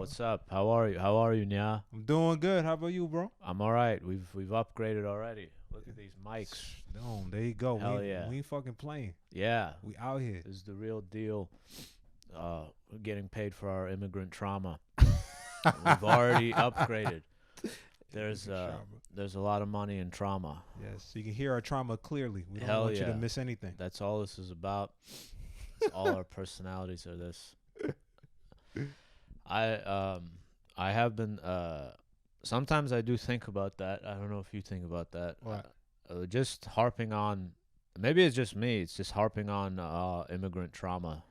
What's up? How are you? How are you, Nya? I'm doing good. How about you, bro? I'm all right. We've upgraded already. Look at these mics. Boom, there you go. Hell yeah. We ain't fucking playing. Yeah, We out here. this is the real deal. We're getting paid for our immigrant trauma. We've already upgraded. There's a lot of money in trauma. Yes, so you can hear our trauma clearly. We don't Hell want you yeah. to miss anything. That's all this is about. All our personalities are this. I have been sometimes I do think about that. I don't know if you think about that. What? Just harping on, maybe it's just me. It's just harping on immigrant trauma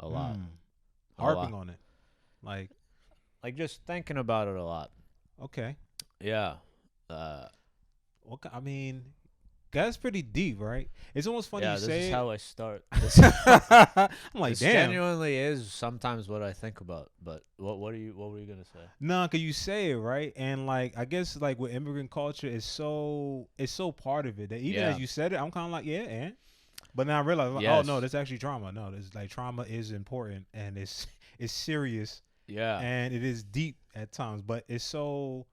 a lot. Harping on it. Like just thinking about it a lot. Okay. Yeah. I mean, that's pretty deep, right? It's almost funny Yeah, you this say is it. how I start. I'm like, This damn. genuinely is sometimes what I think about. But what were you gonna say? No, cause you say it right, and like I guess like with immigrant culture, it's so part of it that even Yeah. as you said it, I'm kind of like and. But now I realize, like, oh Yes. no, that's actually trauma. No, this like trauma is important and it's serious Yeah. and it is deep at times. But it's so,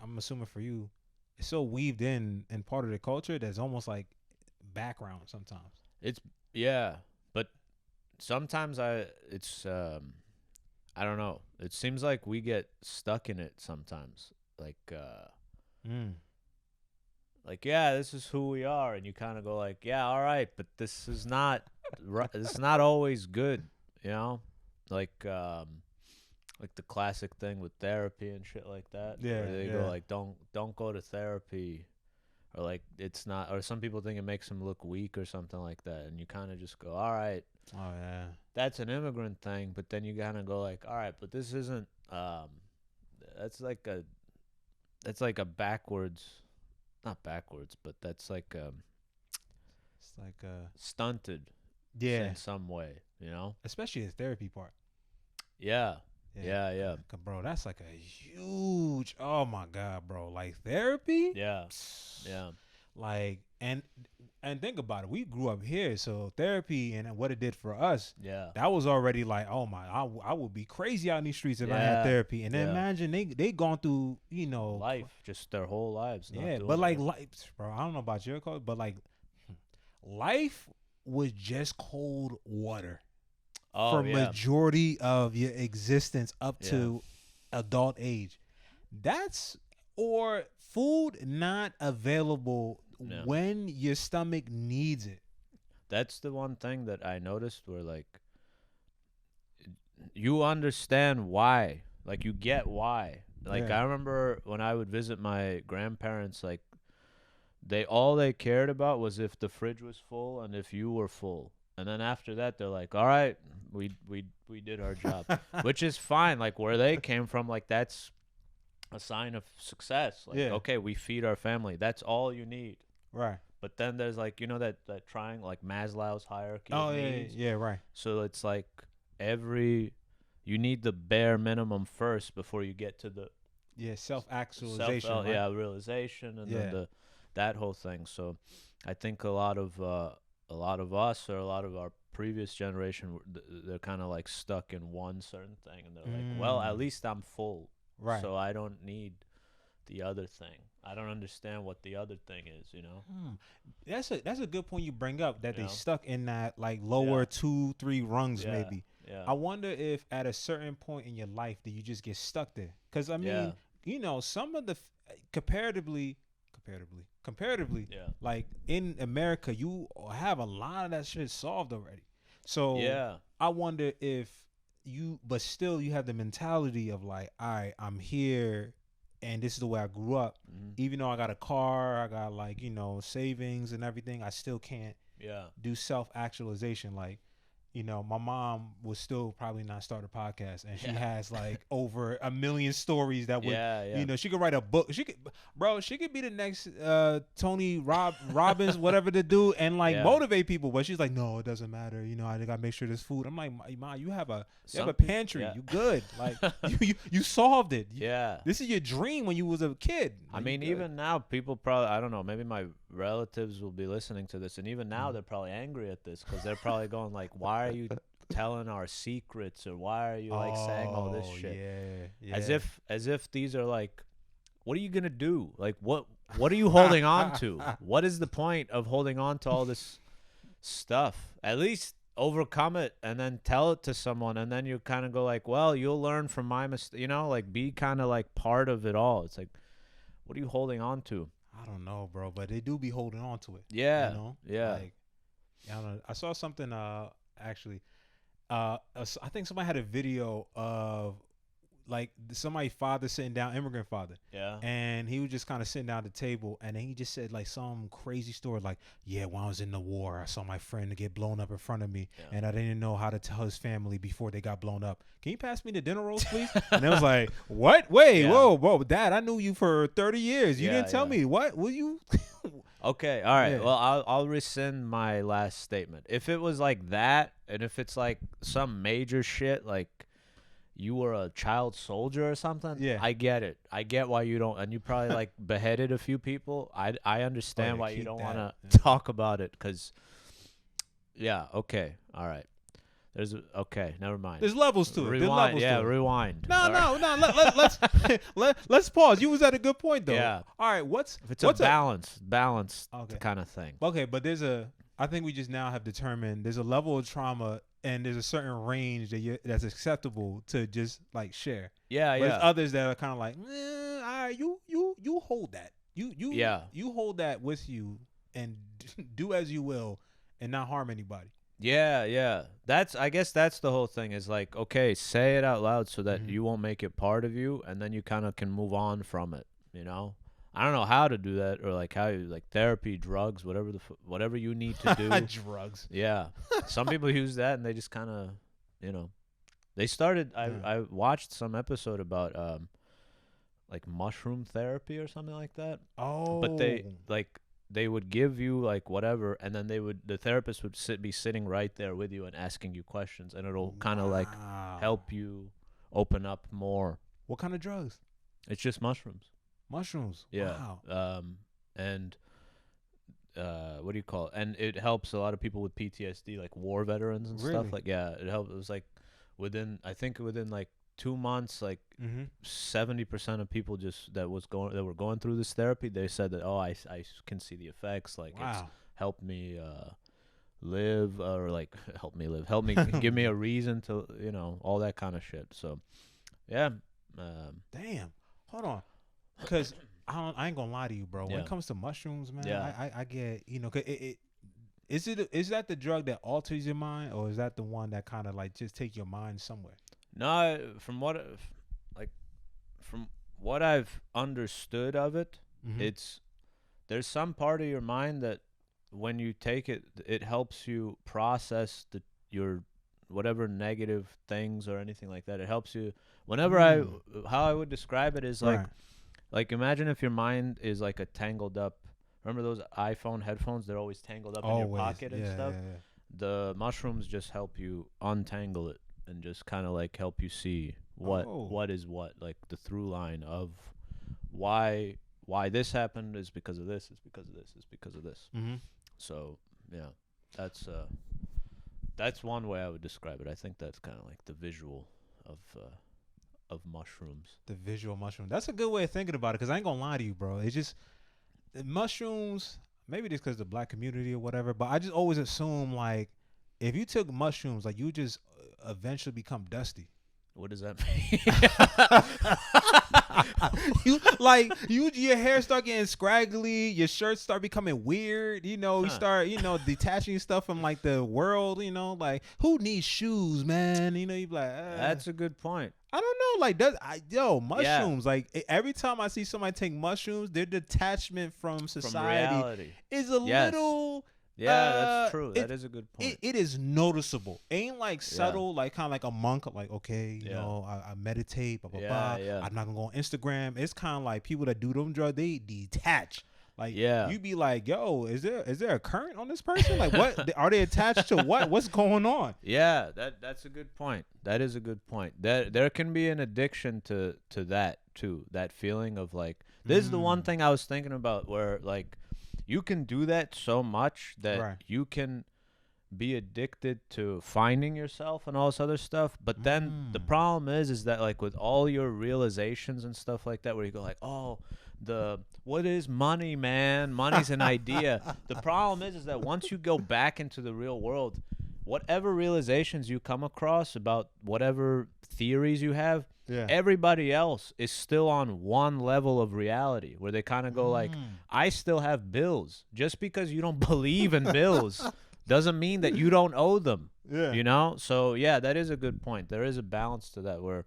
I'm assuming for you, it's so weaved in and part of the culture that's almost like background sometimes. Yeah. But sometimes I don't know. It seems like we get stuck in it sometimes. Like yeah, this is who we are, and you kind of go like, yeah, all right, but this is not this is not always good, you know? Like the classic thing with therapy and shit like that. Yeah, where they yeah. go like, don't go to therapy, or like it's not, or some people think it makes them look weak or something like that, and you kind of just go, all right, Oh yeah. that's an immigrant thing, but then you kind of go like, all right, but this isn't that's like a backwards, not backwards, but that's like It's like stunted yeah, in some way, you know? especially the therapy part. Yeah. Yeah. 'Cause, bro, that's like a huge. Oh my god, bro! Like therapy. Yeah. Yeah. Like and think about it. We grew up here, so therapy and what it did for us. Yeah. That was already like, oh my, I would be crazy out in these streets if I had Yeah, therapy. And then yeah. imagine they gone through, Life, just their whole lives. Not yeah, doing but like that. life, bro. I don't know about your code, but like life was just cold water Oh for yeah. majority of your existence up Yeah. to adult age. That's or food not available Yeah. when your stomach needs it. That's the one thing that I noticed where like you understand why. Like you get why. Like Yeah. I remember when I would visit my grandparents, like all they cared about was if the fridge was full and if you were full. And then after that they're like, all right, we did our job. Which is fine. Like where they came from, like that's a sign of success. Like, Yeah. okay, we feed our family. That's all you need. Right. But then there's like, that triangle, like Maslow's hierarchy Oh of yeah, needs. yeah, right. So it's like you need the bare minimum first before you get to the Yeah, self-actualization. right? realization and Yeah. then that whole thing. So I think a lot of us or a lot of our previous generation, they're kind of like stuck in one certain thing, and they're like, well, at least I'm full, Right. so I don't need the other thing. I don't understand what the other thing is, That's a good point you bring up that You they know? stuck in that like lower Yeah. 2-3 rungs Yeah. maybe. Yeah. I wonder if at a certain point in your life do you just get stuck there? Because I mean, some of the comparatively, Yeah. like in America, you have a lot of that shit solved already. So Yeah. I wonder if but still you have the mentality of like, all right, I'm here, and this is the way I grew up. Mhm. Even though I got a car, I got like savings and everything, I still can't Yeah. do self-actualization. Like, my mom would still probably not start a podcast, and she Yeah. has like over 1 million stories that would, Yeah. she could write a book. She could be the next Tony Robbins, whatever to do, and like Yeah. motivate people. But she's like, no, it doesn't matter. I gotta make sure there's food. I'm like, Ma, you have a Some pantry. yeah. You good? Like, you solved it. Yeah. This is your dream when you was a kid. I Like, mean, you good. even now, people probably, I don't know, maybe my relatives will be listening to this, and even Mm. now they're probably angry at this because they're probably going like, why are you telling our secrets, or why are you like saying all this Oh, shit? yeah, As if these are like, what are you gonna do? Like what are you holding on to? What is the point of holding on to all this stuff? At least overcome it and then tell it to someone, and then you kind of go like, well, you'll learn from my mistake, like be kind of like part of it all. It's like, what are you holding on to? I don't know, bro, but they do be holding on to it. Yeah, You know, yeah, like I don't know. I saw something actually. I think somebody had a video of like somebody father sitting down, immigrant father, yeah, and he was just kind of sitting down at the table, and then he just said like some crazy story, like, yeah, when I was in the war, I saw my friend get blown up in front of me, yeah. and I didn't know how to tell his family before they got blown up. Can you pass me the dinner rolls, please? And I was like, what? Wait, Yeah. whoa, Dad, I knew you for 30 years. You Yeah, didn't tell yeah. me. What? Will you? Okay, all right. Yeah. Well, I'll rescind my last statement. If it was like that, and if it's like some major shit, like you were a child soldier or something, Yeah. I get it. I get why you don't, and you probably like beheaded a few people. I understand yeah, why you keep don't that. want to Yeah. talk about it, because, yeah, okay, all right. Okay, never mind. There's levels to it. There's Rewind, levels yeah, to it. rewind. No, All right. let's pause. You was at a good point though. Yeah. All right. What's If it's what's a balanced Okay. kind of thing. Okay, but I think we just now have determined there's a level of trauma and there's a certain range that's acceptable to just like share. Yeah, But yeah. there's others that are kind of like, all right, you hold that. Yeah. You hold that with you and do as you will and not harm anybody. Yeah, yeah. I guess that's the whole thing, is like, okay, say it out loud so that Mhm. you won't make it part of you, and then you kind of can move on from it, you know? I don't know how to do that, or like how you, like therapy, drugs, whatever you need to do. Drugs. Yeah. Some people use that and they just kind of, they started, Yeah. I watched some episode about like mushroom therapy or something like that. Oh. But they would give you like whatever, and then the therapist would be sitting right there with you and asking you questions, and it'll kind of like Wow. help you open up more. What kind of drugs? It's just mushrooms. Mushrooms. Yeah. Wow. And what do you call it? And it helps a lot of people with PTSD, like war veterans and Really? stuff. Like, yeah, it helped. It was like within like 2 months, like Mm-hmm. 70% of people that were going through this therapy, they said that, I can see the effects, like it's Wow. helped me live, or like help me give me a reason to, all that kind of shit. So yeah. Damn. Hold on. Because I ain't gonna lie to you, bro. When Yeah. it comes to mushrooms, man, Yeah. I get, 'cause is that the drug that alters your mind, or is that the one that kind of like just take your mind somewhere? No, from what I've understood of it, Mhm. there's some part of your mind that when you take it, it helps you process your whatever negative things or anything like that. It helps you whenever how I would describe it is like, Right. imagine if your mind is like a tangled up. Remember those iPhone headphones? They're always tangled up in your Always. pocket and Yeah, stuff. yeah, yeah. The mushrooms just help you untangle it and just kind of like help you see what is what, like the through line of why this happened is because of this, is because of this, is because of this. Mm-hmm. So yeah, that's one way I would describe it. I think that's kind of like the visual of mushrooms. The visual mushroom. That's a good way of thinking about it. Because I ain't gonna lie to you, bro. It's just mushrooms. Maybe just because the black community or whatever. But I just always assume like if you took mushrooms, like you just eventually become dusty. What does that mean? Your hair start getting scraggly, your shirts start becoming weird, you start, detaching stuff from like the world, like who needs shoes, man? You be like, That's a good point. I don't know, like mushrooms, like every time I see somebody take mushrooms, their detachment from society From reality. is a little. Yeah, that's true. That is a good point. It is noticeable. Ain't like subtle, like kind of like a monk. Like, okay, I meditate, blah blah blah. Yeah. I'm not gonna go on Instagram. It's kind of like people that do them drugs. They detach. Like, you be like, yo, is there a current on this person? Like, what are they attached to? What's going on? Yeah, that's a good point. That is a good point. There can be an addiction to that too. That feeling of like, this is the one thing I was thinking about, where like, you can do that so much that you can be addicted to finding yourself and all this other stuff. But then the problem is that like with all your realizations and stuff like that, where you go like, oh, what is money, man? Money's an idea. The problem is that once you go back into the real world, whatever realizations you come across about whatever theories you have, everybody else is still on one level of reality where they kind of go like, I still have bills. Just because you don't believe in bills doesn't mean that you don't owe them. Yeah. You know? So yeah, that is a good point. There is a balance to that where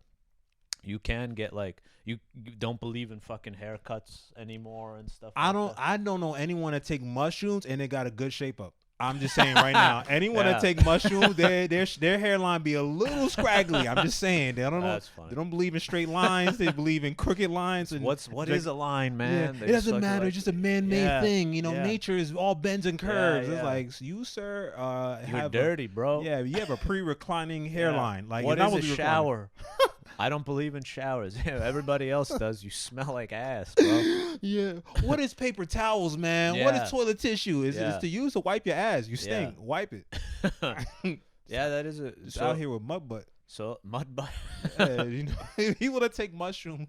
you can get like you don't believe in fucking haircuts anymore and stuff. I don't know anyone that take mushrooms and they got a good shape up. I'm just saying right now, anyone that take mushrooms, their hairline be a little scraggly. I'm just saying, they don't know. They don't believe in straight lines. They believe in crooked lines. And what is a line, man? Yeah, it doesn't matter. It's just a man-made thing. You know, nature is all bends and curves. It's like you, sir, you're dirty, bro. Yeah, you have a pre-reclining hairline. Like what is a shower? I don't believe in showers. Yeah, everybody else does. You smell like ass, bro. Yeah. What is paper towels, man? What is toilet tissue? It's to use to wipe your ass. You stink. Wipe it. Yeah, that is it's out here with mud butt. So mud butt. Yeah, you know, people that take mushrooms,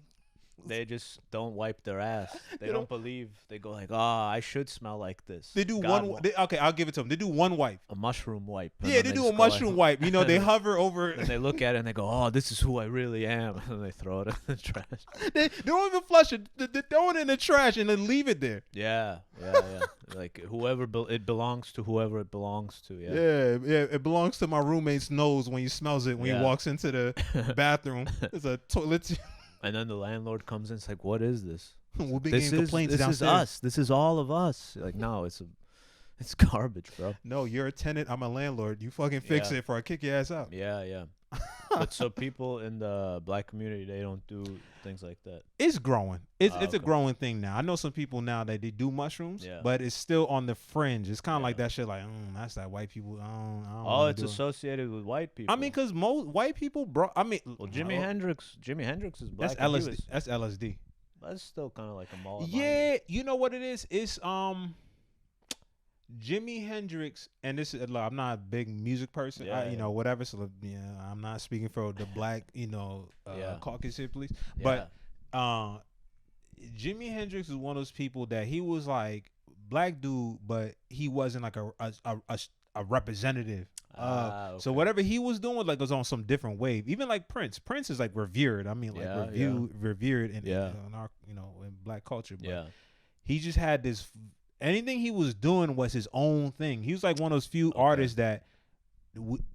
they just don't wipe their ass. They don't believe. They go like, I should smell like this. They do okay, I'll give it to them. They do one wipe. A mushroom wipe. Yeah, they do a mushroom wipe. You know, they hover over. And they look at it and they go, this is who I really am. And they throw it in the trash. They don't even flush it. They throw it in the trash and then leave it there. Yeah. Like it belongs to whoever it belongs to. Yeah. It belongs to my roommate's nose when he smells it when he walks into the bathroom. It's a toilet. And then the landlord comes in. It's like, what is this? We'll be getting complaints downstairs. This is us. This is all of us. Like, no, it's garbage, bro. No, you're a tenant. I'm a landlord. You fucking fix it before I kick your ass out. Yeah. But so people in the black community, they don't do things like that. It's growing. It's a growing thing now. I know some people now that they do mushrooms, but it's still on the fringe. It's kind of like that shit. Like, that's that white people. I don't it's associated with white people. I mean, because most white people, bro. I mean, Jimi Hendrix is black. That's LSD. That's LSD. That's still kind of like a mall. Yeah, you know what it is? It's Jimi Hendrix, and this is I'm not a big music person, whatever. So I'm not speaking for the black, Caucasian police, but Jimi Hendrix is one of those people that he was like black dude, but he wasn't like a representative. Okay. So whatever he was doing, like, was on some different wave. Even like Prince is like revered. I mean, like revered in our in black culture. But he just had this. Anything he was doing was his own thing. He was like one of those few artists that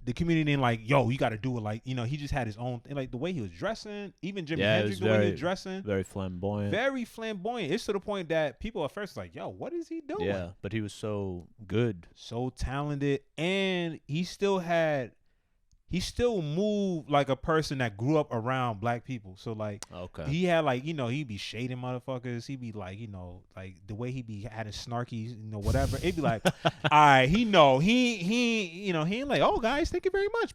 the community didn't like, yo, you got to do it. Like, he just had his own thing. Like the way he was dressing, even Jimi Hendrix, the way he was dressing. Very flamboyant. Very flamboyant. It's to the point that people at first like, yo, what is he doing? Yeah, but he was so good. So talented. And he still moved like a person that grew up around black people. So like, he had like, he'd be shading motherfuckers. He'd be like, like the way he be had his snarky, whatever. It'd be like, all right, he ain't like, oh guys, thank you very much.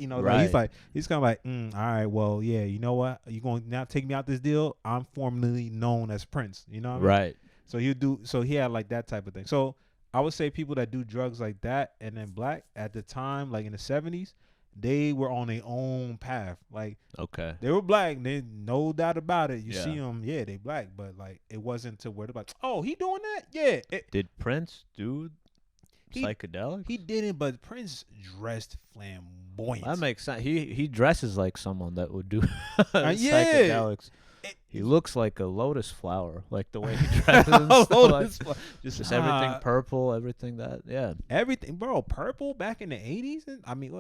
Right. Like, he's kind of like, all right, well, yeah, you know what? You going to now take me out this deal? I'm formerly known as Prince. You know what I mean? Right. So he had like that type of thing. So I would say people that do drugs like that and then black at the time, like in the 70s, they were on their own path. Like, they were black. They no doubt about it. You see them, they black. But like, it wasn't to where they're like, oh, he doing that? Yeah. Did Prince do psychedelics? He didn't, but Prince dressed flamboyant. That makes sense. He dresses like someone that would do psychedelics. He looks like a lotus flower, like the way he dresses. Just everything purple, everything everything, bro. Purple back in the 80s. I mean,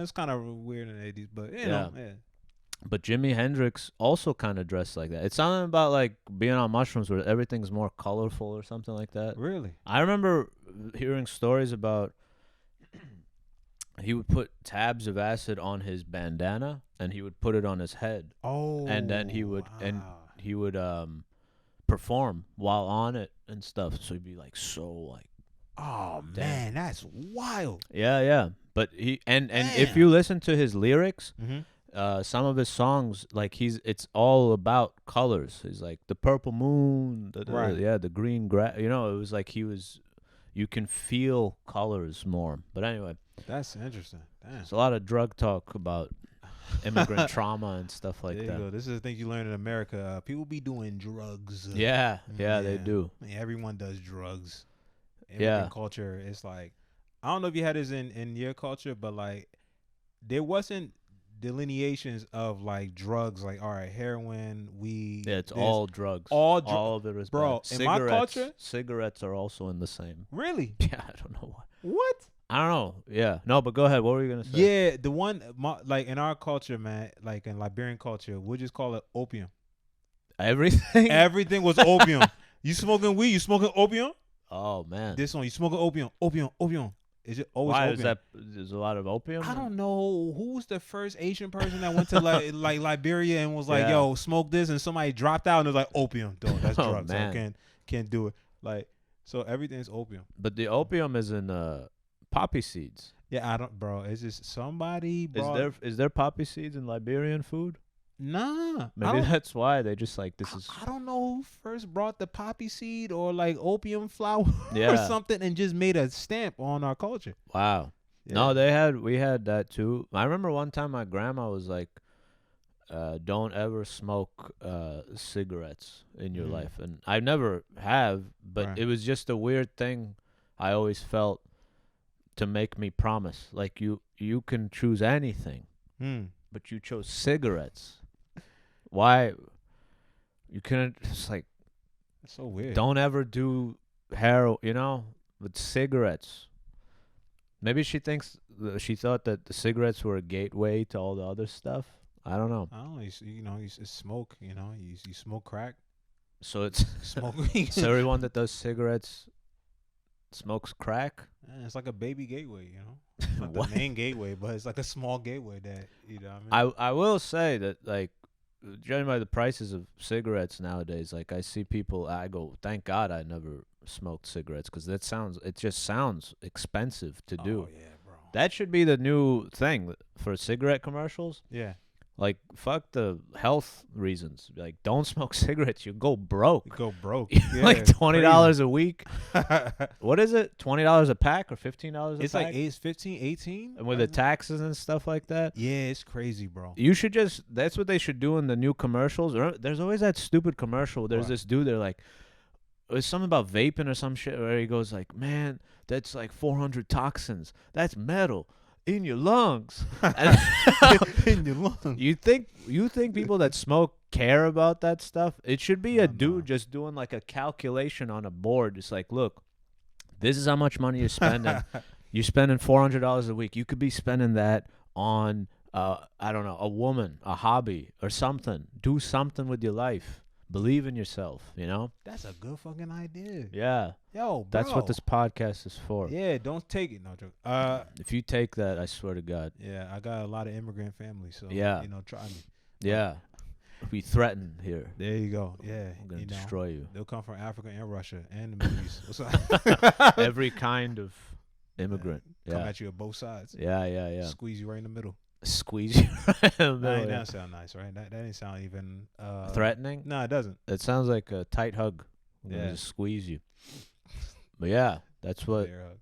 it's kind of weird in the 80s, but you know. But Jimi Hendrix also kind of dressed like that. It's something about like being on mushrooms where everything's more colorful or something like that. Really? I remember hearing stories about he would put tabs of acid on his bandana and he would put it on his head. Oh. And then he would perform while on it and stuff. So he'd be like oh man, that's wild. Yeah. But he and if you listen to his lyrics, some of his songs, like it's all about colors. He's like the purple moon, the green grass. It was like he was you can feel colors more. But anyway, That's interesting. Damn. there's a lot of drug talk about immigrant trauma and stuff like There you that. go. This is the thing you learn in America. People be doing drugs. Yeah, they do. I mean, everyone does drugs. Yeah. Immigrant culture. It's like, I don't know if you had this in your culture, but like there wasn't delineations of like drugs. Like, all right, heroin, weed. Yeah, it's this. all drugs. all All of it is Bro, bad. in my culture- cigarettes are also in the same. Really? Yeah, I don't know why. What? I don't know. Yeah, no, but go ahead. What were you gonna say? Yeah, the one like in our culture, man, like in Liberian culture, we just call it opium. Everything. Everything was opium. You smoking weed? You smoking opium? Oh man. This one, you smoking opium? Opium. Is it always Why opium? is that? There's a lot of opium. I don't know who was the first Asian person that went to like Liberia and was like, Yeah. "Yo, smoke this," and somebody dropped out and it was like, "Opium, dog, that's Oh, drugs. man. I can't do it." Like, so everything's opium. But the opium is in poppy seeds. Yeah, I don't, bro. It's just somebody brought. Is there poppy seeds in Liberian food? Nah, Maybe that's why they just like this is. I don't know who first brought the poppy seed or like opium flower Yeah. or something and just made a stamp on our culture. Wow. Yeah. No, we had that too. I remember one time my grandma was like, "Don't ever smoke cigarettes in your Mm. life," and I never have, but Right. it was just a weird thing. I always felt to make me promise, like you can choose anything, but you chose cigarettes. Why? You couldn't. It's like That's so weird. don't ever do heroin, with cigarettes. Maybe she thought that the cigarettes were a gateway to all the other stuff. I don't know. I don't know. You smoke. You smoke crack. So it's Smoke. so everyone that does cigarettes smokes crack. Yeah, it's like a baby gateway. Not What? the main gateway, but it's like a small gateway that What I mean? I will say that, like, judging by the prices of cigarettes nowadays, like I see people, I go, thank God I never smoked cigarettes, because it just sounds expensive to do. Oh yeah, bro. That should be the new thing for cigarette commercials. Yeah. Like, fuck the health reasons. Like, don't smoke cigarettes. You go broke. You go broke. Like $20 a week. What is it? $20 a pack or $15 a pack? It's like 15, 18. And with the taxes and stuff like that. Yeah, it's crazy, bro. You should that's what they should do in the new commercials. There's always that stupid commercial. There's What? this dude, they're like, it's something about vaping or some shit, where he goes like, man, that's like 400 toxins. That's metal in your lungs. And In your lungs. you think people that smoke care about that stuff? It should be a No. dude just doing like a calculation on a board. It's like, look, this is how much money you're spending. You're spending $400 a week. You could be spending that on I don't know, a woman, a hobby, or something. Do something with your life. Believe in yourself. That's a good fucking idea. Yeah, Yo, bro. that's what this podcast is for. Yeah, don't take it. No joke. If you take that, I swear to God. Yeah, I got a lot of immigrant families, so Yeah. try me. Yeah, we threaten here. There you go. Yeah, I'm gonna destroy you. They'll come from Africa and Russia and the Middle East. What's up? Every kind of immigrant. Come Yeah. at you at both sides. Yeah. Squeeze you right in the middle. Squeeze you right in the That middle. ain't sound nice, right? That didn't sound even Threatening? No, it doesn't. It sounds like a tight hug. I'm gonna Yeah. just squeeze you. But yeah, that's what. Bear hug.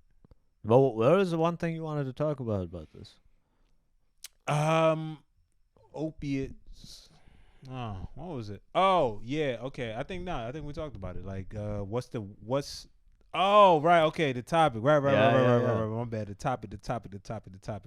Well, what was the one thing you wanted to talk about this? Opiates. Oh, what was it? Oh, yeah. Okay. I think we talked about it. Like, what's? Oh, right. Okay. The topic. Right. Yeah. My bad. The topic.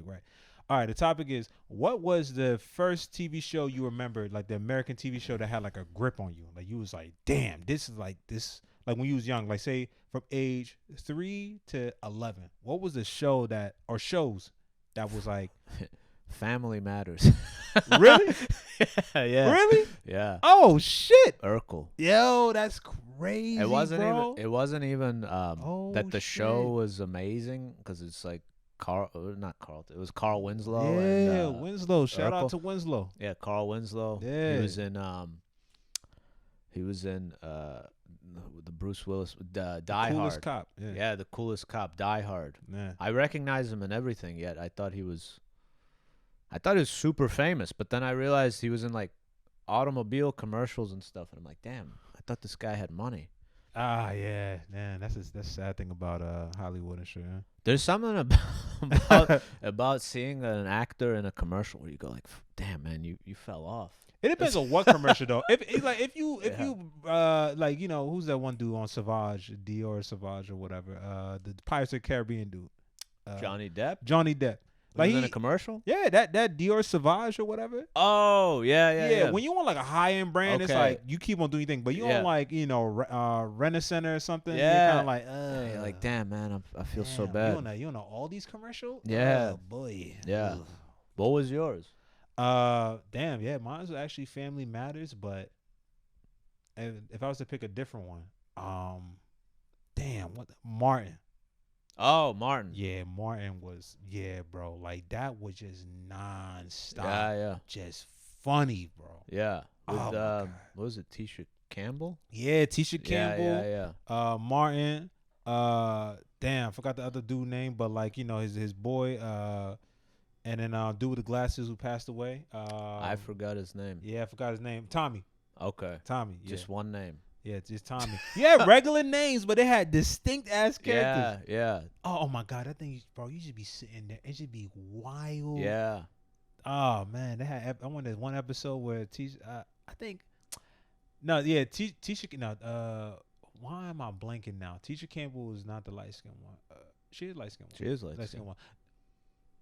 Right. All right. The topic is, what was the first TV show you remember, like the American TV show that had like a grip on you? Like you was like, damn, this is like this. Like when you was young, like say from age 3 to 11. What was the show or shows that was like? Family Matters. Really? Yeah. Really? Yeah. Oh shit! Urkel. Yo, that's crazy. It wasn't bro. even. It wasn't even Oh, that the show shit. was amazing, because it's like not Carlton. It was Carl Winslow. Yeah, and, Winslow. Shout out Urkel. to Winslow. Yeah, Carl Winslow. Yeah. He was in the Bruce Willis Die Coolest Hard. cop. Yeah. Yeah, the coolest cop, Die Hard. Yeah. I recognize him in everything. Yet I thought he was super famous, but then I realized he was in like automobile commercials and stuff, and I'm like, damn, I thought this guy had money. Yeah, man, that's the sad thing about Hollywood and shit. Huh? There's something about seeing an actor in a commercial where you go like, damn man, you fell off. It depends on what commercial though. If Yeah. you like who's that one dude on Savage, Dior Savage or whatever, the Pirates of the Caribbean dude, Johnny Depp. Johnny Depp. He Like was in a commercial. yeah, that Dior Savage or whatever. Oh yeah. When you want like a high end brand, it's Okay. like you keep on doing your thing. But you Yeah. want like Renaissance or something. Yeah. You're kind of like, You're like, damn man, I feel so damn, bad. You know all these commercials. Yeah. Oh, boy. Yeah. Ugh. What was yours? Damn, yeah, mine was actually Family Matters, but if I was to pick a different one, damn, Martin. Oh, Martin. Yeah, Martin was, bro, like that was just nonstop, Yeah. just funny, bro. Yeah. With Oh, my God. what was it? Tisha Campbell. Yeah, Tisha Campbell, Yeah. Martin, damn, I forgot the other dude name, but like his boy, and then dude with the glasses who passed away. I forgot his name. Yeah, I forgot his name. Tommy. Okay. Tommy. Yeah. Just one name. Yeah, it's just Tommy. Yeah, regular names, but they had distinct ass characters. Yeah. Oh my God, that thing, bro, you should be sitting there. It should be wild. Yeah. Oh man, they had. I went to one episode where Tisha. I think. No, yeah, Tisha. No, why am I blanking now? Tisha Campbell is not the light skinned one. She is light skinned. She is light skinned skinned. one.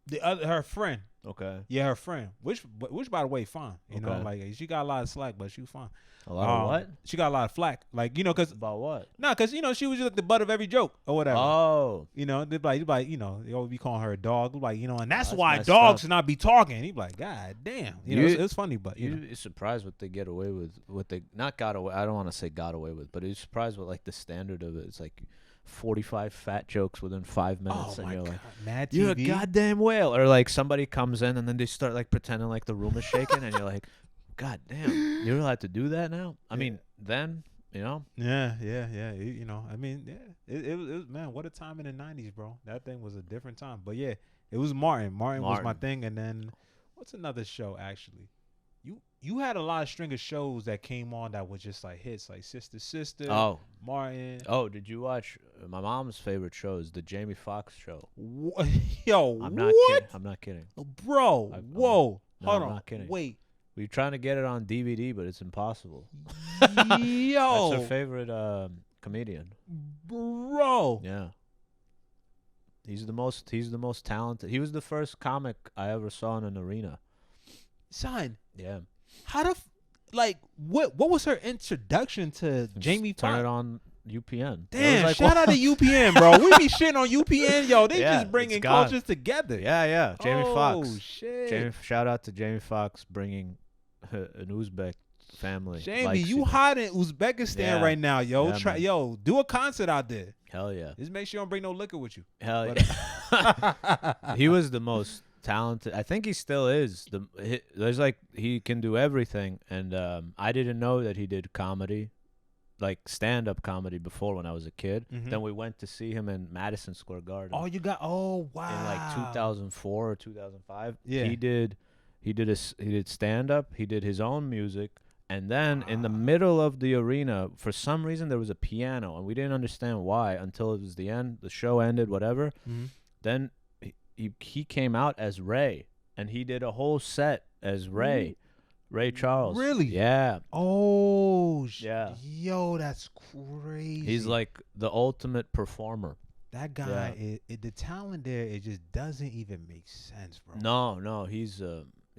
The other, her friend. Okay. Yeah, her friend. Which by the way, fine. You know, Okay. like she got a lot of slack, but she was fine. A lot of what? She got a lot of flack. Like cause About what? cause she was just like the butt of every joke or whatever. Oh. They like they always be calling her a dog. Like and that's That's why messed dogs up. should not be talking. He be like, God damn. It's funny, but You're surprised what they get away with. What they not got away. I don't want to say got away with, but you're surprised with like the standard of it. It's like 45 fat jokes within 5 minutes, oh and my you're God, like, Mad TV. you're a goddamn whale. Or like somebody comes in and then they start like pretending like the room is shaking, and you're like, God damn, you're allowed to do that now? I Yeah. mean, then Yeah. I mean, yeah. It was man, what a time in the '90s, bro. That thing was a different time. But yeah, it was Martin. Martin was my Martin. thing. And then what's another show actually? You had a lot of string of shows that came on that was just like hits, like Sister, Oh, Martin. did you watch my mom's favorite show is the Jamie Foxx show? Yo, I'm not what? kidding. I'm not kidding. Bro, whoa. No, Hold I'm on. not kidding. Wait. We were trying to get it on DVD, but it's impossible. Yo. That's her favorite comedian. Bro. Yeah. He's the most talented. He was the first comic I ever saw in an arena. Son, Yeah. how the what was her introduction to Jamie Turn Foxx? it on UPN. It was Damn, like shout out to UPN, bro. We be shitting on UPN, yo. They Yeah, just bringing it's gone. cultures together. Yeah. Jamie Oh Foxx. shit. Shout out to Jamie Foxx bringing an Uzbek family. Jamie, likes you hot in Uzbekistan Yeah. right now, yo. Yeah, man. Yo, do a concert out there. Hell yeah. Just make sure you don't bring no liquor with you. Hell yeah. He was the most talented. I think he still is. There's like he can do everything, and I didn't know that he did comedy, like stand-up comedy before when I was a kid. Mhm. Then we went to see him in Madison Square Garden Oh, you got. Oh wow. in like 2004 or 2005. Yeah. He did stand-up. He did his own music. And then in the middle of the arena, for some reason, there was a piano, and we didn't understand why until it was the end. The show ended, whatever. Mhm. Then he came out as Ray, and he did a whole set as Ray Charles. Really? Yeah. Oh. Yeah. Yo, that's crazy. He's like the ultimate performer. that guy. The talent there, it just doesn't even make sense, bro. No, he's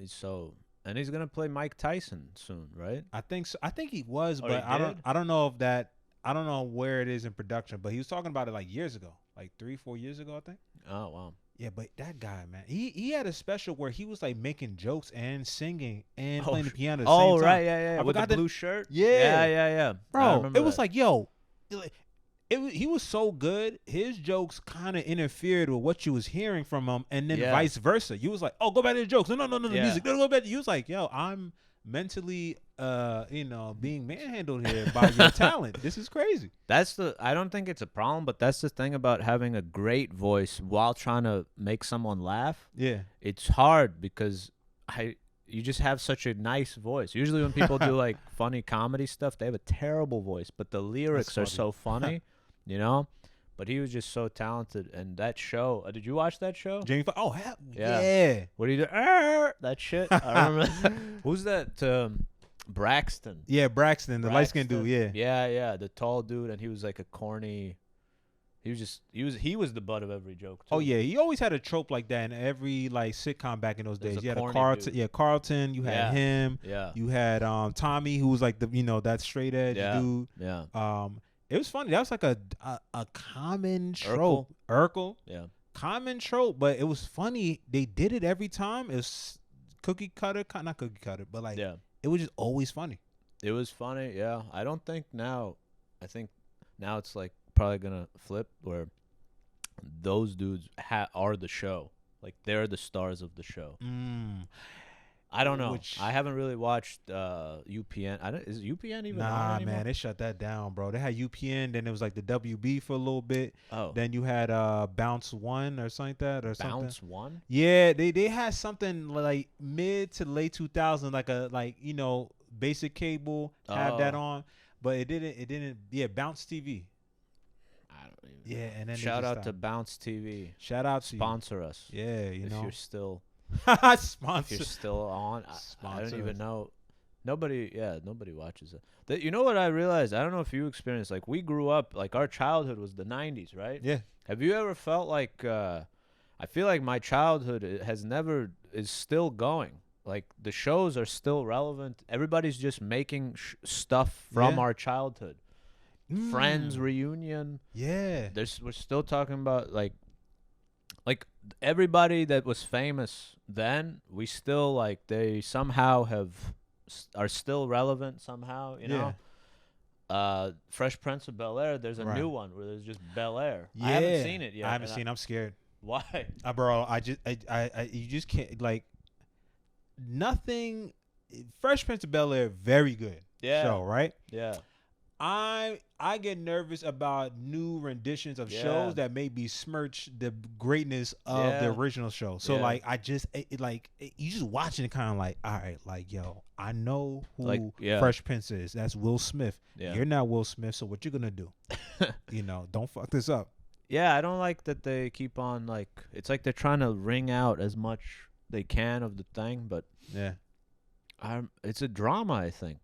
so, and he's gonna play Mike Tyson soon, right? I think so. I think he was, Oh, but he I did? don't know if that. I don't know where it is in production, but he was talking about it like years ago, like 3-4 years ago, I think. Oh wow. Yeah, but that guy, man, he had a special where he was like making jokes and singing and Oh, playing the piano at the Oh same time. right, yeah. I With the forgot the- blue shirt. Yeah. Yeah. I Bro, remember it was that. like, yo, he was so good. His jokes kind of interfered with what you was hearing from him, and then Yeah. vice versa. You was like, oh, go back to the jokes. No, the Yeah. music. No, go back. You was like, yo, I'm mentally, being manhandled here by your talent. This is crazy. I don't think it's a problem, but that's the thing about having a great voice while trying to make someone laugh. Yeah. It's hard because you just have such a nice voice. Usually when people do like funny comedy stuff, they have a terrible voice, but the lyrics are so funny, you know. But he was just so talented, and that show. Did you watch that show? Jamie Foxx. Oh, yeah. What do you do? That shit. I remember. Who's that? Braxton. Yeah, Braxton, the light skinned dude. Yeah. Yeah, the tall dude, and he was like a corny. He was the butt of every joke too. Oh yeah, he always had a trope like that in every like sitcom back in those days. You had a corny Carlton, dude. Carlton. You had him. Yeah. You had Tommy, who was like the that straight edge dude. Yeah. It was funny. That was like a common trope. Urkel. Yeah. Common trope, but it was funny. They did it every time. It was cookie cutter, not cookie cutter, but like it was just always funny. It was funny. Yeah. I think now it's like probably gonna flip where those dudes are the show. Like they're the stars of the show. I don't know. I haven't really watched UPN. Is UPN even on anymore? Man, they shut that down, bro. They had UPN, then it was like the WB for a little bit. Oh. Then you had Bounce One or something like that, or something. Bounce One? Yeah, they had something like mid to late 2000, like basic cable had that on, but it didn't. Yeah, Bounce TV. I don't even. Yeah, and then shout out to Bounce TV. Shout out to sponsor us. Yeah, if you're still. Sponsor. If you're still on, I don't even us. know. Nobody watches it. You know what I realized? I don't know if you experienced. Like we grew up, like our childhood was the '90s, right? Yeah. Have you ever felt like? I feel like my childhood is still going. Like the shows are still relevant. Everybody's just making stuff from our childhood. Friends reunion. Yeah. We're still talking about like everybody that was famous then, we still like they somehow are still relevant somehow, you know. Fresh Prince of Bel-Air, there's a new one where there's just Bel-Air. Yeah. I haven't seen it yet. I haven't seen it. I'm scared. Why? Bro, you just can't like nothing. Fresh Prince of Bel-Air, very good show, right? Yeah. I get nervous about new renditions of shows that may besmirch the greatness of the original show. So like you just watching it kind of like, all right, like yo, I know who Fresh Prince is. That's Will Smith. Yeah. You're not Will Smith, so what you gonna do? Don't fuck this up. Yeah, I don't like that they keep on like it's like they're trying to wring out as much they can of the thing, but it's a drama, I think.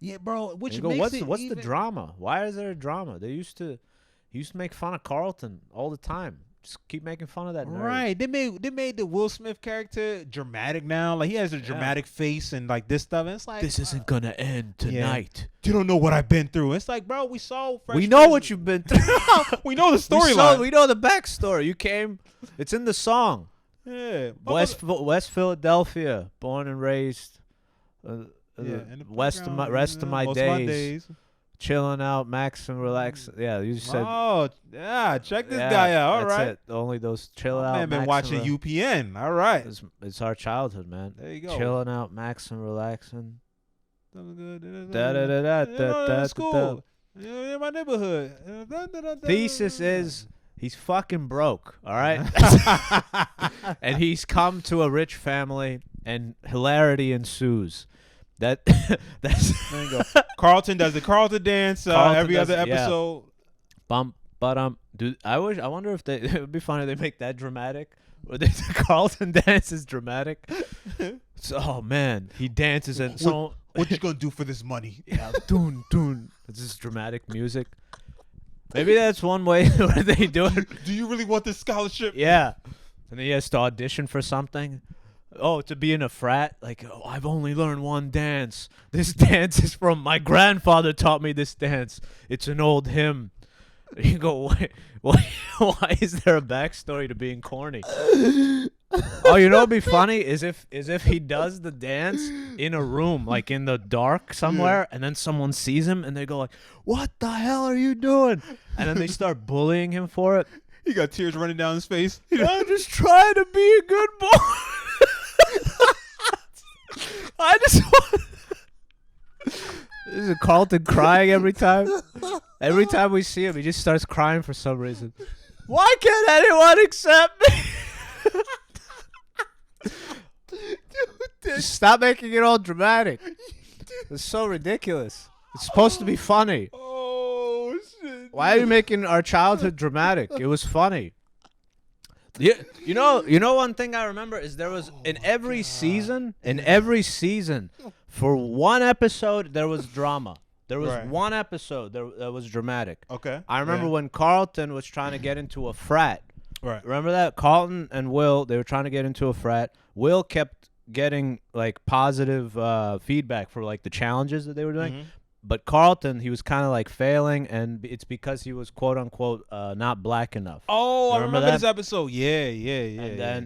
Yeah, bro. Which what's the drama? Why is there a drama? He used to make fun of Carlton all the time. Just keep making fun of that nerd. Right. They made the Will Smith character dramatic now. Like he has a dramatic face and like this stuff. And it's like this isn't gonna end tonight. You don't know what I've been through. It's like, bro, we saw. We know what you've been through. We know the storyline. We know the backstory. You came. It's in the song. Yeah. West Philadelphia, born and raised. Rest of my days, chilling out, max and relax. Yeah, you said. Oh, yeah. Check this guy out. All right. It. Only those chill out. Man, been watching UPN. All right. It's our childhood, man. There you go. Chilling out, max and relaxing. School. In my neighborhood. Thesis is. He's fucking broke, all right? And he's come to a rich family, and hilarity ensues. That's there you go. Carlton does the Carlton dance every other episode. Dude, I wonder if it would be funny if they make that dramatic. Or the Carlton dance is dramatic. Oh man, he dances and so. What you gonna do for this money? Yeah, doon doon. It's just dramatic music. Maybe that's one way where they do it. Do you really want this scholarship? Yeah. And then he has to audition for something. Oh, to be in a frat? Like, I've only learned one dance. This dance is from my grandfather taught me this dance. It's an old hymn. And you go, why is there a backstory to being corny? Oh, you know what'd be funny is if he does the dance in a room, like in the dark somewhere, and then someone sees him and they go like, "What the hell are you doing?" And then they start bullying him for it. He got tears running down his face. I'm just trying to be a good boy. I just want. This is Carlton crying every time. Every time we see him, he just starts crying for some reason. Why can't anyone accept me? Just stop making it all dramatic. It's so ridiculous. It's supposed to be funny. Oh shit! Why are you making our childhood dramatic? It was funny. Yeah, you know one thing I remember is there was in every season, for one episode there was drama. There was one episode that was dramatic. Okay. I remember when Carlton was trying to get into a frat. Right. Remember that? Carlton and Will, they were trying to get into a frat. Will kept getting like positive feedback for like the challenges that they were doing. But Carlton, he was kind of like failing, and it's because he was quote unquote not black enough. Oh, I remember this episode. Yeah.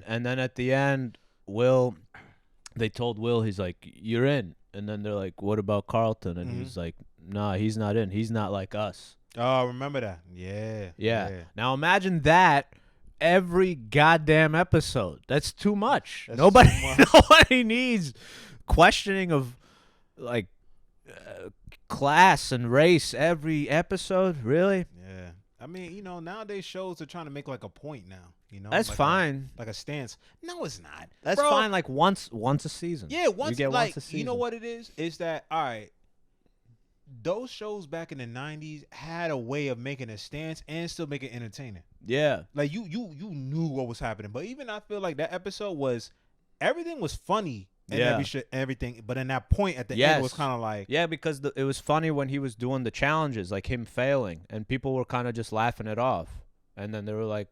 And then at the end, they told Will, he's like, "You're in." And then they're like, "What about Carlton?" And he's like, "Nah, he's not in. He's not like us." Oh, I remember that. Yeah. Now imagine that every goddamn episode. That's too much. Nobody needs questioning of like class and race every episode. Really? Yeah. I mean, nowadays shows are trying to make like a point now. That's like fine. Like a stance. No, it's not. That's fine. Like once a season. Yeah, you get like once a season. You know what it is? Is that all right? Those shows back in the '90s had a way of making a stance and still make it entertaining. Yeah. Like you knew what was happening. But even I feel like that episode everything was funny and everything. But in that point at the end, it was kind of like because it was funny when he was doing the challenges, like him failing, and people were kind of just laughing it off, and then they were like,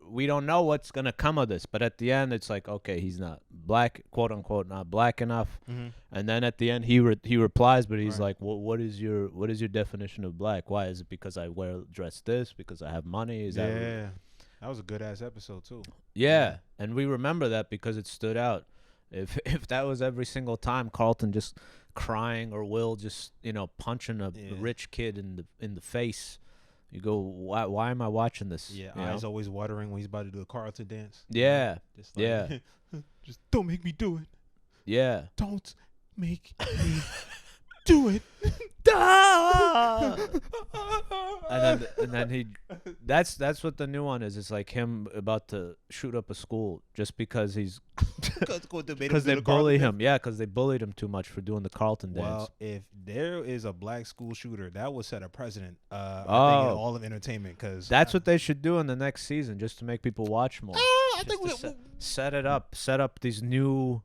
we don't know what's gonna come of this, but at the end it's like, okay, he's not black, quote unquote, not black enough, and then at the end he replies, but he's like, well, what is your definition of black? Why is it because I dress this, because I have money? Is that was a good ass episode too. Yeah, and we remember that because it stood out. If that was every single time Carlton just crying or Will just punching a rich kid in the face. You go, why am I watching this? Yeah, eyes always watering when he's about to do a Carlton dance. Yeah, just just don't make me do it. Yeah. Don't make me do it. and then he that's what the new one is. It's like him about to shoot up a school just because he's because they bully him. Yeah, because they bullied him too much for doing the Carlton dance. Well, if there is a black school shooter, that would set a precedent. I think in all of entertainment, because that's what they should do in the next season, just to make people watch more. I think set up these new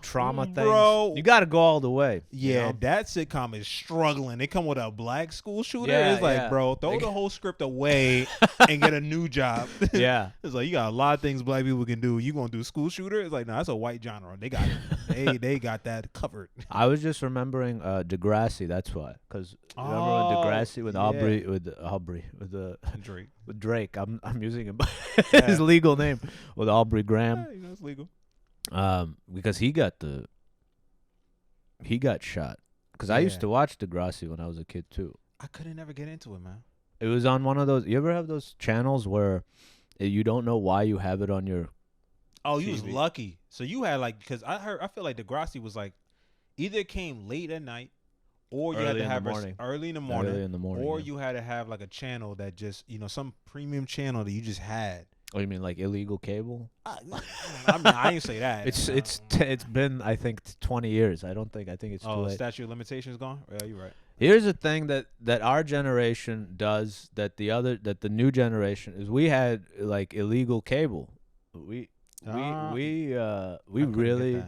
trauma things. Bro. You got to go all the way. Yeah, that sitcom is struggling. They come with a black school shooter. It's like, bro, throw the whole script away and get a new job. Yeah. It's like, you got a lot of things black people can do. You going to do school shooter? It's like, no, that's a white genre. They got it. they got that covered. I was just remembering Degrassi. That's why. Because remember when Degrassi with Drake. I'm using his legal name with Aubrey Graham. Yeah, it's legal. Because he got shot. Because I used to watch Degrassi when I was a kid too. I couldn't ever get into it, man. It was on one of those. You ever have those channels where you don't know why you have it on your? Oh, TV? You was lucky. So you had because I feel like Degrassi was like either it came late at night, or you had to have it early in the morning, or you had to have like a channel that just some premium channel that you just had. Oh, you mean like illegal cable? I mean, I didn't say that. It's been, I think, 20 years. I think it's too late. Statute of limitations gone? Yeah, you're right. Here's the thing that our generation does that the new generation is. We had like illegal cable. We really.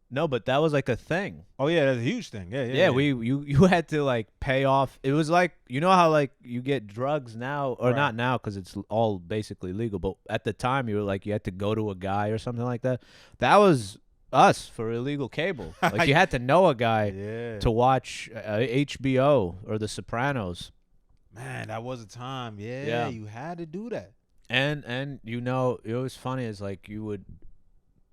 No, but that was like a thing. Oh yeah, that's a huge thing. Yeah. You had to like pay off. It was like, how like you get drugs now, or not now because it's all basically legal. But at the time, you had to go to a guy or something like that. That was us for illegal cable. Like you had to know a guy to watch HBO or The Sopranos. Man, that was a time. Yeah, you had to do that. And it was funny is like you would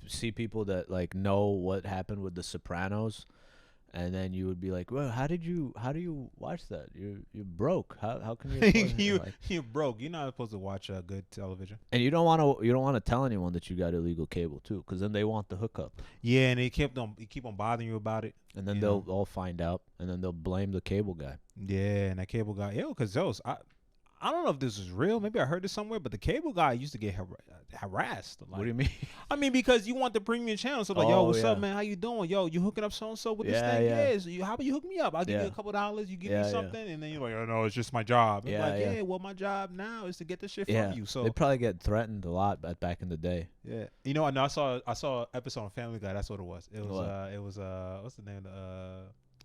see people that like know what happened with The Sopranos, and then you would be like, well, how do you watch that? You're broke. How can you you're broke. You're not supposed to watch good television. And you don't want to tell anyone that you got illegal cable too, because then they want the hookup. Yeah, and they keep on bothering you about it, and then they'll all find out, and then they'll blame the cable guy. Yeah, and that cable guy, because those I don't know if this is real. Maybe I heard this somewhere, but the cable guy used to get harassed. Like, What do you mean? I mean, because you want the premium channel. So like, yo, what's up, Yeah. man? How you doing? Yo, you hooking up so and so with this Yeah, thing? yeah. Yeah. So how about you hook me up? I'll give you Yeah. a couple dollars. You give Yeah, me yeah. something, and then you're like, oh no, it's just my job. And Yeah, like, yeah. yeah. Well, my job now is to get the shit Yeah. from you. So They probably get threatened a lot back in the day. yeah, you know, I saw an episode of Family Guy. That's what it was. It was What? what's the name?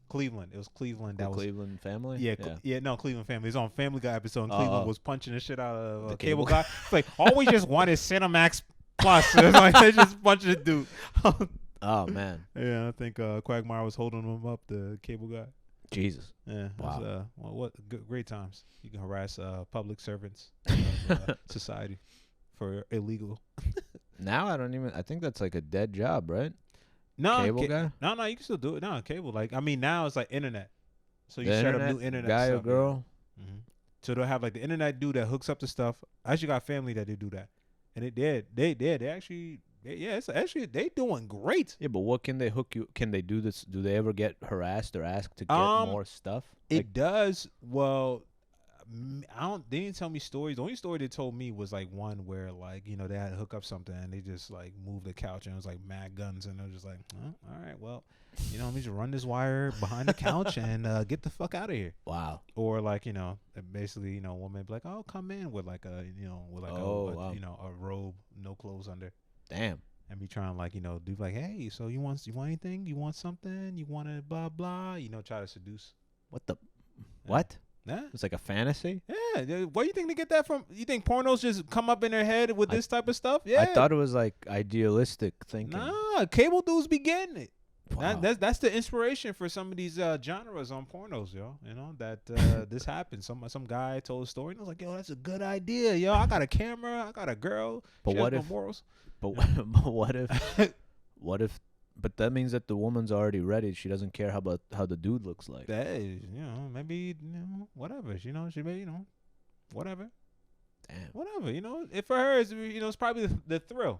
Cleveland. It was Cleveland. The That was Cleveland family. yeah. No, Cleveland Family. It's on Family Guy episode. And Oh, Cleveland oh. was punching the shit out of The a cable cable guy. It's like all we just wanted Cinemax Plus. It's like they just punching the dude. Oh man, Yeah, I think Quagmire was holding him up. The cable guy. Jesus. Yeah. Wow. What great times. You can harass public servants of society for illegal. Now I think that's like a dead job, right? No, Cable guy. No, you can still do it. No, cable. Like, I mean, now it's like internet. So you The set up new internet guy stuff. or girl. Mm-hmm. So they'll have like the internet dude that hooks up the stuff. I actually got family that do that, and it did. They actually. It's actually they doing great. Yeah, but what can they hook you? Can they do this? Do they ever get harassed or asked to get more stuff? It does. Well, I don't. They didn't tell me stories. The only story they told me was like one where like they had to hook up something and they just like moved the couch and it was like mad guns and they were just like, oh, all right, well, let me just run this wire behind the couch and get the fuck out of here. Wow. Or like basically a woman be like, oh, come in with like a Wow. a robe, no clothes under. Damn. And be trying like do like, hey, so you want anything? You want something? You want to blah blah? Try to seduce. What the? What? Yeah. It's like a fantasy. Yeah. Where do you think they get that from? You think pornos just come up in their head with this type of stuff? Yeah. I thought it was like idealistic thinking. Nah, cable dudes be getting it. Wow. That's the inspiration for some of these genres on pornos, yo. That this happened. Some guy told a story and I was like, yo, that's a good idea, yo. I got a camera, I got a girl. But she what has if? no morals. But what if? What if? But that means that the woman's already ready. She doesn't care how the dude looks like. That is, maybe whatever. She may whatever. Damn. Whatever. If for her it's probably the thrill.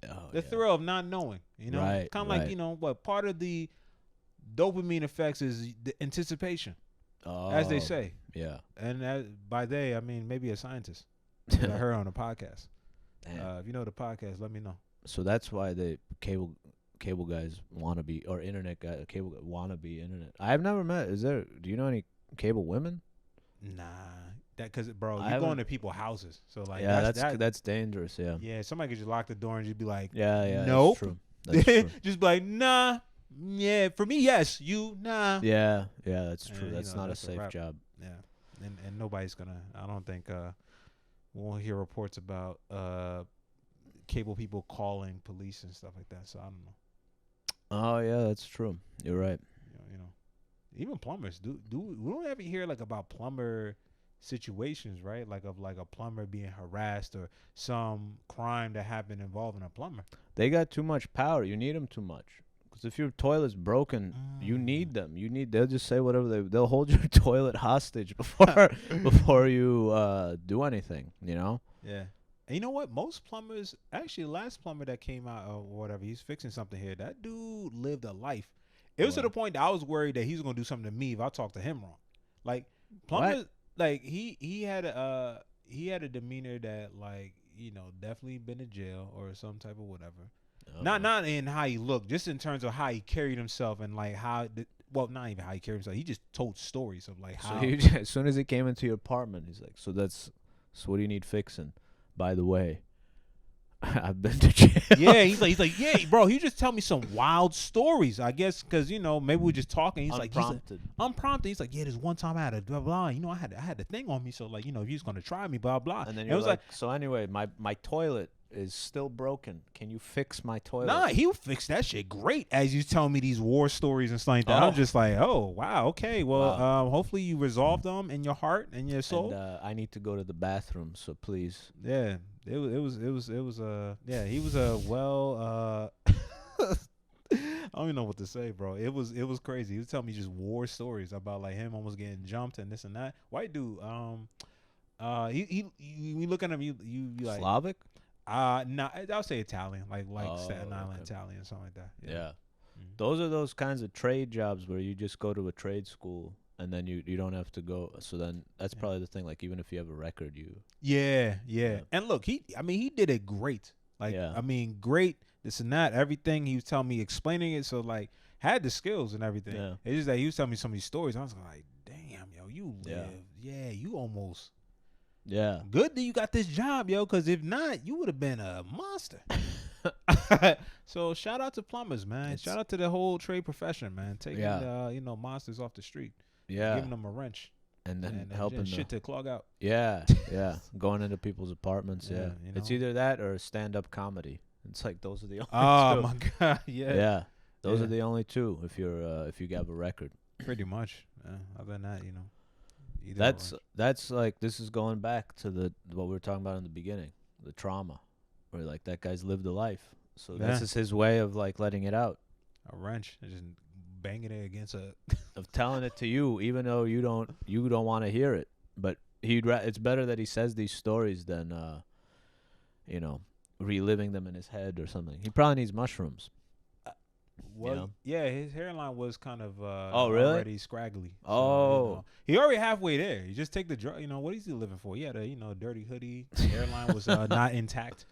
Oh, The thrill of not knowing, Right, kind of right. like what part of the dopamine effects is the anticipation, Oh, as they say, Yeah. and by they I mean maybe a scientist that I heard on a podcast. Damn. If you know the podcast, let me know. So that's why the cable guys want to be, or internet guys, want to be internet. I've never met. Do you know any cable women? Nah, because bro, I you're going haven't- to people's houses, so like Yeah, that's that's dangerous. Yeah. yeah. Somebody could just lock the door and just be like, Yeah. Nope. That's true. That's true. just be like, nah, yeah, for me, yes, you, nah, Yeah, that's true. And, That's not that's a safe wrap. job. yeah, and nobody's gonna. I don't think we'll hear reports about cable people calling police and stuff like that. So I don't know. Oh yeah, that's true. You're right. Even plumbers we don't ever hear like about plumber situations, right? Like of like a plumber being harassed or some crime that happened involving a plumber. They got too much power. You need them too much. Because if your toilet's broken, you need them. They'll just say whatever they'll hold your toilet hostage before you do anything. Yeah. And you know what? Most plumbers, actually, the last plumber that came out or whatever, he's fixing something here. That dude lived a life. It was to the point that I was worried that he's gonna do something to me if I talk to him wrong. Like plumbers, like he had a demeanor that like definitely been to jail or some type of whatever. Not in how he looked, just in terms of how he carried himself and like not even how he carried himself. He just told stories of like how. So as soon as he came into your apartment, he's like, so what do you need fixing? By the way, I've been to jail. Yeah, he's like, yeah, bro. He just tell me some wild stories. I guess because maybe we're just talking. He's Unprompted. unprompted. He's like, yeah, there's one time I had a blah blah. I had the thing on me, so like, if he's gonna try me, blah blah. And then it you're was like, so anyway, my toilet is still broken. Can you fix my toilet? nah, he'll fix that shit great. As you tell me these war stories and stuff like that, Oh. I'm just like, oh wow, okay, well, Wow. hopefully you resolve them in your heart and your soul. And I need to go to the bathroom, so please. Yeah, it was yeah, he was a well I don't even know what to say, bro. It was crazy. He was telling me just war stories about like him almost getting jumped and this and that. White dude, you look at him, you be like Slavic? nah, I'll say Italian, like Staten Island okay. Italian, something like that. Yeah. Mhm. Those are those kinds of trade jobs where you just go to a trade school and then you don't have to go. So then that's Yeah. probably the thing. Like even if you have a record, you Yeah, yeah. Yeah. And look, he did it great. Like, Yeah. I mean, great. This and that, everything he was telling me, explaining it. So like, had the skills and everything. Yeah. It's just that he was telling me some of these stories. I was like, damn, yo, you Yeah. live. Yeah, you almost yeah. good that you got this job, yo. Because if not, you would have been a monster. So shout out to plumbers, man. It's- Shout out to the whole trade profession, man. Taking Yeah. monsters off the street, Yeah. giving them a wrench And then and helping just shit to clog out. Yeah, yeah. Going into people's apartments, yeah. Yeah, you It's know. either that or stand-up comedy. It's like those are the only Oh two. my god, yeah. Yeah. Those Yeah. are the only two if you have a record. Pretty much. Other than that, either That's like this is going back to what we were talking about in the beginning, the trauma. Where like that guy's lived a life. So Yeah. this is his way of like letting it out. a wrench and just banging it against a. Of telling it to you even though you don't want to hear it. But it's better that he says these stories than reliving them in his head or something. He probably needs mushrooms. Well, know? yeah, his hairline was kind of Oh, really? already scraggly. So, Oh. he already halfway there. You just take the drug. What is he living for? He had a dirty hoodie. The hairline was not intact.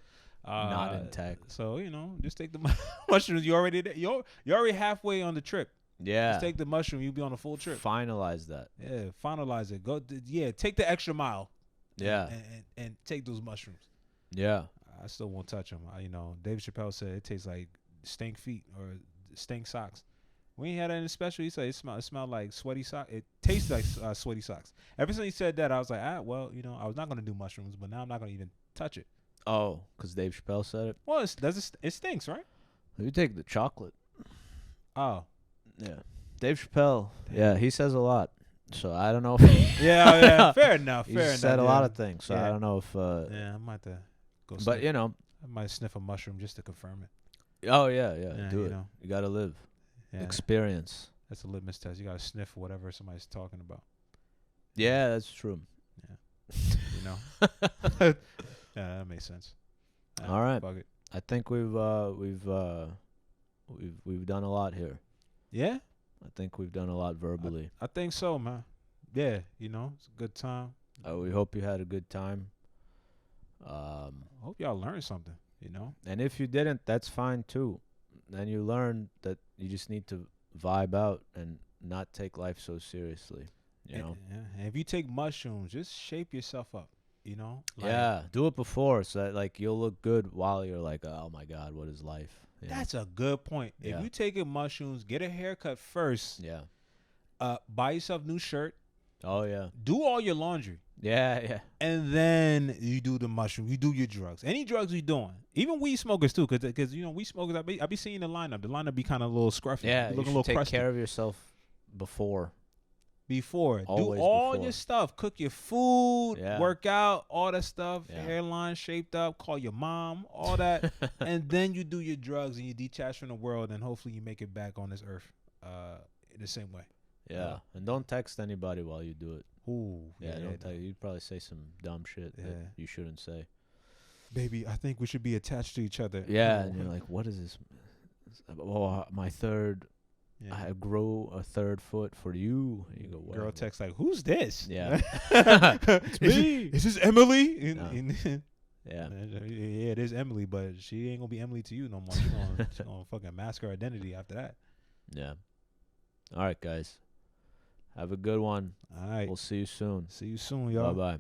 Not intact. So just take the mushrooms. You already there. You're already halfway on the trip. Yeah. Just take the mushroom. You'll be on a full trip. Finalize that. Yeah, finalize it. Take the extra mile. Yeah. And take those mushrooms. Yeah. I still won't touch them. Dave Chappelle said it tastes like stink feet or stink socks. When he had that in the special, he said it smelled like sweaty socks. It tastes like sweaty socks. Ever since he said that, I was like, I was not gonna do mushrooms, but now I'm not gonna even touch it. Oh, because Dave Chappelle said it. Well, it stinks, right? You take the chocolate. Oh, Yeah. Dave Chappelle. Yeah, he says a lot. So I don't know if yeah. Fair enough. he Fair enough. said a lot yeah. of things. So Yeah. I don't know if. Yeah, I might have to go. But sniff. I might sniff a mushroom just to confirm it. Oh yeah. Yeah, Do you it. know. You gotta live. Yeah, Experience. that's a litmus test. You gotta sniff whatever somebody's talking about. Yeah, that's true. Yeah, that makes sense. All right. Fuck it. I think we've done a lot here. Yeah, I think we've done a lot verbally. I think so, man. Yeah, it's a good time. We hope you had a good time. I hope y'all learned something. And if you didn't, that's fine too. Then you learn that you just need to vibe out and not take life so seriously. And if you take mushrooms, just shape yourself up. Like, Yeah, do it before so that like you'll look good while you're like, oh my God, what is life? That's a good point. Yeah. If you taking mushrooms, get a haircut first. Yeah. Buy yourself new shirt. Oh yeah. Do all your laundry. Yeah. And then you do the mushroom. You do your drugs. Any drugs we doing. Even weed smokers too, because weed smokers. I be seeing the lineup. The lineup be kind of a little scruffy. Yeah. Be You looking a should little take crusty. care of yourself before. Before. Do Always all before. your stuff. Cook your food. Yeah. Work out. All that stuff. Yeah. Hairline shaped up. Call your mom. All that. And then you do your drugs and you detach from the world, and hopefully you make it back on this earth in the same way. Yeah. And don't text anybody while you do it. Ooh. Yeah. Don't text. You'd probably say some dumb shit that Yeah. you shouldn't say. Baby, I think we should be attached to each other. Yeah. Oh. And you're like, what is this? Oh, my third. Yeah. I grow a third foot for you. And you go, Girl whatever. text like, who's this? Yeah. It's me. Is this Emily? No. Yeah. Yeah, it is Emily, but she ain't gonna be Emily to you no more. She gonna fucking mask her identity after that. Yeah. All right, guys. Have a good one. All right. We'll see you soon. See you soon, y'all. Bye bye.